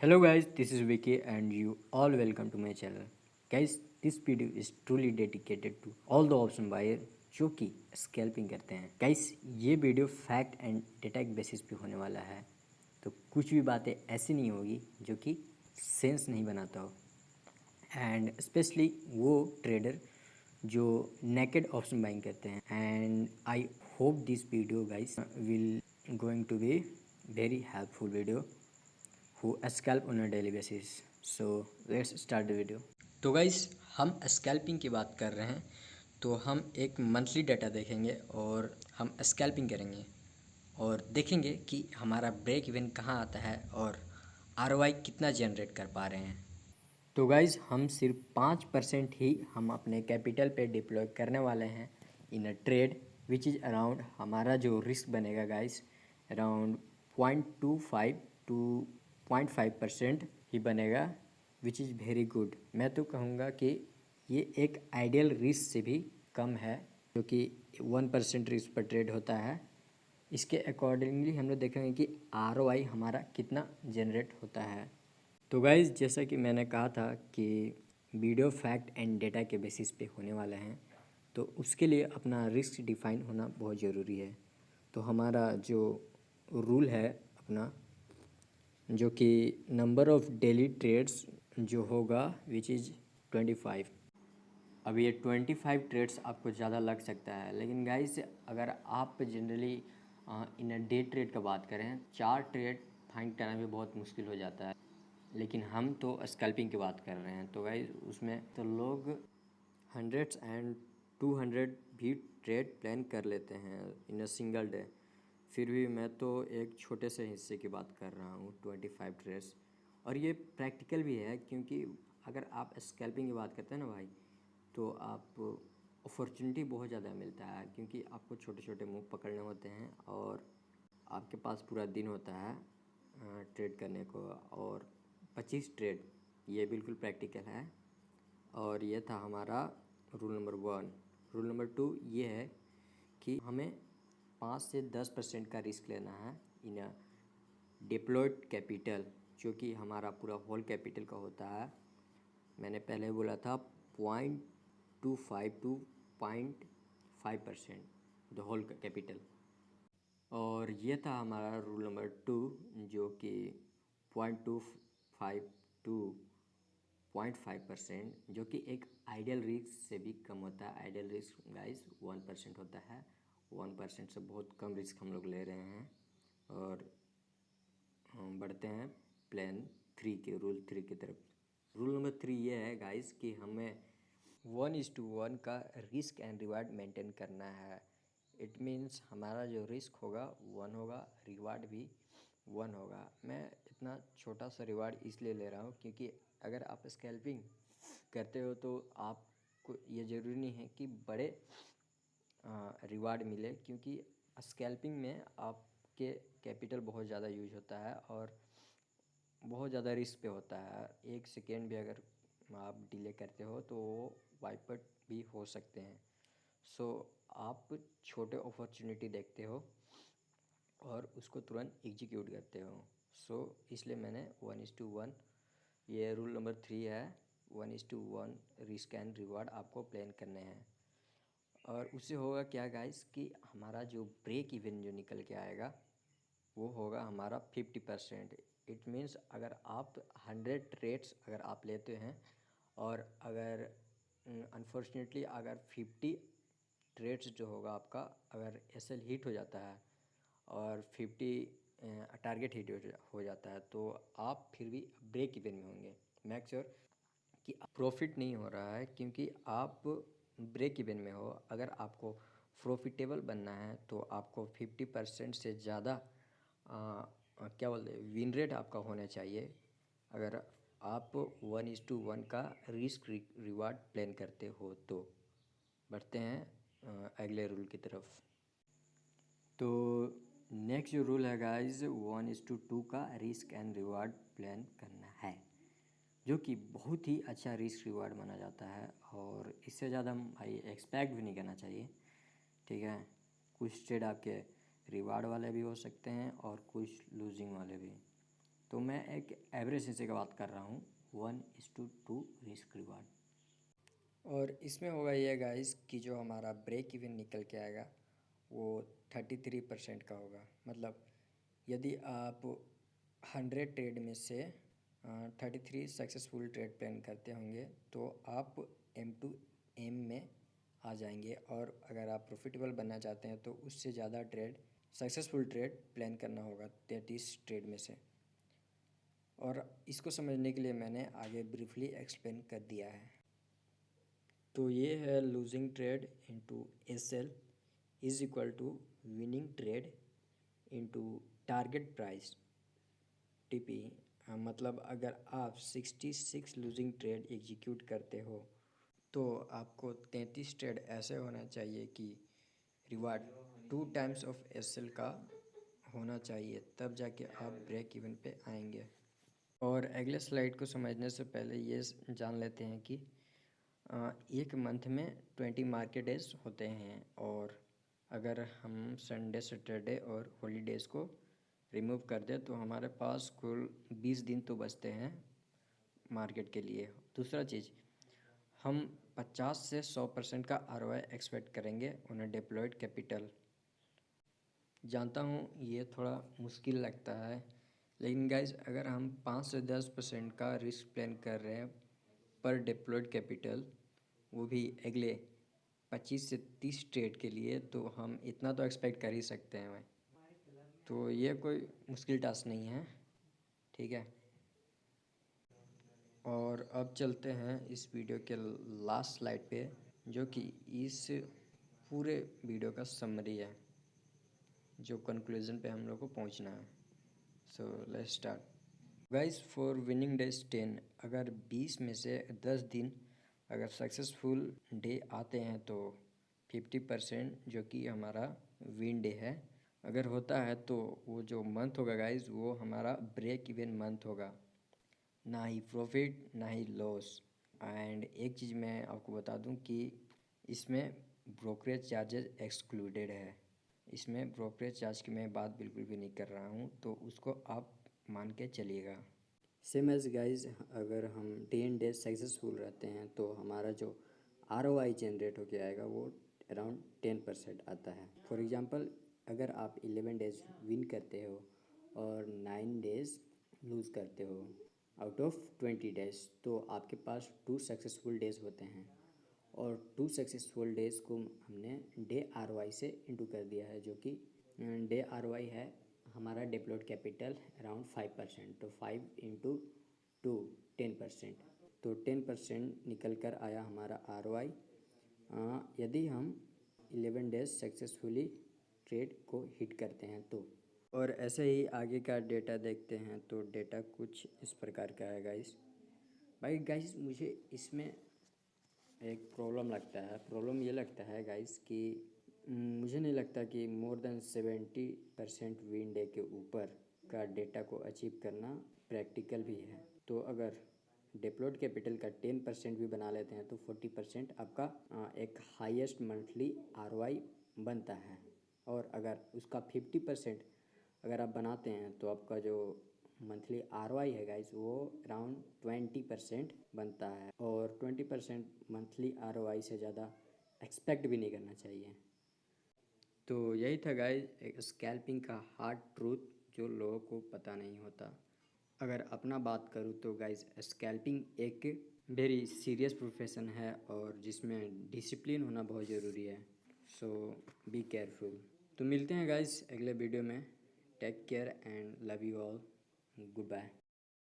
Hello guys, this is Vicky and you all welcome to my channel. Guys, this video is truly dedicated to all the option buyer जो कि scalping करते हैं. Guys, ये video fact and data के basis पे होने वाला है, तो कुछ भी बातें ऐसी नहीं होगी जो कि सेंस नहीं बनाता हो, एंड स्पेशली वो ट्रेडर जो नेकेड ऑप्शन बाइंग करते हैं. And I hope this video guys will going to be very helpful video who scalp on a daily basis. So let's start the video. तो guys हम scalping की बात कर रहे हैं, तो हम एक मंथली डाटा देखेंगे और हम स्कैल्पिंग करेंगे और देखेंगे कि हमारा ब्रेक इवन कहाँ आता है और आरओआई कितना जनरेट कर पा रहे हैं. तो गाइस हम सिर्फ 5% ही हम अपने कैपिटल पे डिप्लॉय करने वाले हैं in a trade which is around, हमारा जो रिस्क बनेगा गाइस अराउंड 0.25 टू 0.5% ही बनेगा, विच इज़ वेरी गुड. मैं तो कहूँगा कि ये एक आइडियल रिस्क से भी कम है, जो कि 1% रिस्क पर ट्रेड होता है. इसके अकॉर्डिंगली हम लोग देखेंगे कि आरओआई हमारा कितना जनरेट होता है. तो गाइज़ जैसा कि मैंने कहा था कि वीडियो फैक्ट एंड डेटा के बेसिस पे होने वाला है, तो उसके लिए अपना रिस्क डिफाइन होना बहुत ज़रूरी है. तो हमारा जो रूल है अपना, जो कि नंबर ऑफ़ डेली ट्रेड्स जो होगा विच इज़ 25. अब ये 25 ट्रेड्स आपको ज़्यादा लग सकता है, लेकिन गाइस अगर आप generally in a day trade का बात करें, 4 ट्रेड फाइंड करना भी बहुत मुश्किल हो जाता है. लेकिन हम तो स्कैल्पिंग की बात कर रहे हैं, तो गाइस उसमें तो लोग हंड्रेड्स एंड 200 भी ट्रेड प्लान कर लेते हैं इन अ सिंगल डे. फिर भी मैं तो एक छोटे से हिस्से की बात कर रहा हूँ, 25 ट्रेड्स. और ये प्रैक्टिकल भी है, क्योंकि अगर आप स्कैल्पिंग की बात करते हैं ना भाई, तो आप अपॉर्चुनिटी बहुत ज़्यादा मिलता है, क्योंकि आपको छोटे छोटे मूव पकड़ने होते हैं और आपके पास पूरा दिन होता है ट्रेड करने को. और 25 ट्रेड ये बिल्कुल प्रैक्टिकल है. और ये था हमारा रूल नंबर 1. रूल नंबर 2 ये है कि हमें 5 से 10% का रिस्क लेना है इन अ डिप्लॉयड कैपिटल, जो कि हमारा पूरा होल कैपिटल का होता है. मैंने पहले बोला था 0.25 टू 0.5% द होल कैपिटल. और ये था हमारा रूल नंबर 2, जो कि 0.25 टू 0.5%, जो कि एक आइडियल रिस्क से भी कम होता है. आइडियल रिस्क गाइस 1% होता है. 1% से बहुत कम रिस्क हम लोग ले रहे हैं. और हम बढ़ते हैं प्लान 3 के रूल 3 की तरफ. रूल नंबर 3 ये है गाइस कि हमें 1:1 का रिस्क एंड रिवार्ड मेंटेन करना है. इट मीन्स हमारा जो रिस्क होगा 1 होगा, रिवार्ड भी 1 होगा. मैं इतना छोटा सा रिवार्ड इसलिए ले रहा हूँ क्योंकि अगर आप स्कैल्पिंग करते हो तो आपको ये ज़रूरी नहीं है कि बड़े रिवार्ड मिले, क्योंकि स्कैल्पिंग में आपके कैपिटल बहुत ज़्यादा यूज होता है और बहुत ज़्यादा रिस्क पे होता है. 1 सेकेंड भी अगर आप डिले करते हो तो वो वाइपट भी हो सकते हैं. सो आप छोटे अपॉर्चुनिटी देखते हो और उसको तुरंत एग्जीक्यूट करते हो. सो इसलिए मैंने 1:1, ये रूल नंबर 3 है, 1:1 रिस्क एंड रिवार्ड आपको प्लान करने हैं. और उससे होगा क्या गाइस कि हमारा जो ब्रेक इवन जो निकल के आएगा वो होगा हमारा 50%. इट मीन्स अगर आप 100 ट्रेड्स अगर आप लेते हैं और अगर अनफॉर्चुनेटली अगर 50 ट्रेड्स जो होगा आपका, अगर एसएल हिट हो जाता है और 50 टारगेट हिट हो जाता है, तो आप फिर भी ब्रेक इवन में होंगे. मेक श्योर कि प्रॉफिट नहीं हो रहा है, क्योंकि आप ब्रेक इवन में हो. अगर आपको प्रॉफिटेबल बनना है तो आपको 50% से ज़्यादा क्या बोलते हैं विन रेट आपका होना चाहिए, अगर आप 1:1 का रिस्क रिवार्ड प्लान करते हो तो. बढ़ते हैं अगले रूल की तरफ. तो नेक्स्ट जो रूल है गाइज 1:2 का रिस्क एंड रिवार्ड प्लान करना है, जो कि बहुत ही अच्छा रिस्क रिवार्ड माना जाता है. और इससे ज़्यादा हम भाई एक्सपेक्ट भी नहीं करना चाहिए, ठीक है. कुछ ट्रेड आपके रिवार्ड वाले भी हो सकते हैं और कुछ लूजिंग वाले भी. तो मैं एक एवरेज हिस्से की बात कर रहा हूँ, 1:2 रिस्क रिवार्ड। और इसमें होगा ये गाइस कि जो हमारा ब्रेक इवन निकल के आएगा वो 33% का होगा। मतलब यदि आप 100 ट्रेड में से 33 सक्सेसफुल ट्रेड प्लान करते होंगे तो आप M2M में आ जाएंगे। और अगर आप प्रॉफिटेबल बनना चाहते हैं तो उससे ज़्यादा ट्रेड सक्सेसफुल ट्रेड प्लान करना होगा 33 ट्रेड में से। और इसको समझने के लिए मैंने आगे ब्रीफली एक्सप्लेन कर दिया है। तो ये है losing trade into SL is equal to winning trade into target price TP। मतलब अगर आप 66 लूजिंग ट्रेड एग्जीक्यूट करते हो तो आपको 33 ट्रेड ऐसे होना चाहिए कि रिवार्ड 2 टाइम्स ऑफ SL का होना चाहिए, तब जाके आप ब्रेक इवन पे आएंगे। और अगले स्लाइड को समझने से पहले ये जान लेते हैं कि एक मंथ में 20 मार्केट डेज होते हैं। और अगर हम संडे सैटरडे और हॉलीडेज़ को रिमूव कर दें तो हमारे पास कुल 20 दिन तो बचते हैं मार्केट के लिए। दूसरा चीज़, हम 50 से 100% का ROI एक्सपेक्ट करेंगे उन्हें डिप्लॉयड कैपिटल। जानता हूँ ये थोड़ा मुश्किल लगता है, लेकिन गाइज अगर हम 5 से 10% का रिस्क प्लान कर रहे हैं पर डिप्लॉयड कैपिटल, वो भी अगले 25 से 30 ट्रेड के लिए, तो हम इतना तो एक्सपेक्ट कर ही सकते हैं भाई। तो ये कोई मुश्किल टास्क नहीं है, ठीक है। और अब चलते हैं इस वीडियो के लास्ट स्लाइड पे, जो कि इस पूरे वीडियो का समरी है, जो कंक्लूजन पे हम लोग को पहुंचना है। So let's start guys. For winning days 10, अगर 20 में से 10 दिन अगर सक्सेसफुल डे आते हैं तो 50% जो कि हमारा विन डे है अगर होता है तो वो जो मंथ होगा गाइस वो हमारा ब्रेक इवन मंथ होगा, ना ही प्रॉफिट ना ही लॉस। एंड एक चीज़ मैं आपको बता दूं कि इसमें ब्रोकरेज चार्जेस एक्सक्लूडेड है। इसमें ब्रोकरेज चार्ज की मैं बात बिल्कुल भी नहीं कर रहा हूँ, तो उसको आप मान के चलिएगा। सेम एज गाइज, अगर हम 10 डेज सक्सेसफुल रहते हैं तो हमारा जो ROI जनरेट होके आएगा वो अराउंड 10% आता है। फॉर एग्ज़ाम्पल, अगर आप 11 डेज विन करते हो और 9 डेज लूज़ करते हो आउट ऑफ 20 डेज, तो आपके पास 2 सक्सेसफुल डेज होते हैं। और 2 सक्सेसफुल डेज़ को हमने डे ROI से इंटू कर दिया है, जो कि डे ROI है हमारा डिप्लॉयड कैपिटल अराउंड 5%। तो 5 इंटू 2 10%, तो 10% निकल कर आया हमारा ROI यदि हम 11 डेज सक्सेसफुली ट्रेड को हिट करते हैं तो। और ऐसे ही आगे का डेटा देखते हैं तो डेटा कुछ इस प्रकार का है गाइस। भाई गाइस, मुझे इसमें एक प्रॉब्लम लगता है। प्रॉब्लम ये लगता है गाइस कि मुझे नहीं लगता कि मोर देन 70% विन डे के ऊपर का डेटा को अचीव करना प्रैक्टिकल भी है। तो अगर डिप्लॉयड कैपिटल का 10% भी बना लेते हैं तो 40% आपका एक हाईएस्ट मंथली ROI बनता है। और अगर उसका 50% अगर आप बनाते हैं तो आपका जो मंथली ROI है गाइस वो अराउंड 20% बनता है। और 20% मंथली ROI से ज़्यादा एक्सपेक्ट भी नहीं करना चाहिए। तो यही था गाइस एक स्कैल्पिंग का हार्ड ट्रूथ जो लोगों को पता नहीं होता। अगर अपना बात करूँ तो गाइस, स्कैल्पिंग एक वेरी सीरियस प्रोफेशन है और जिसमें डिसिप्लिन होना बहुत ज़रूरी है। So be careful. तो मिलते हैं गाइस अगले वीडियो में। Take care and love you all. Good bye.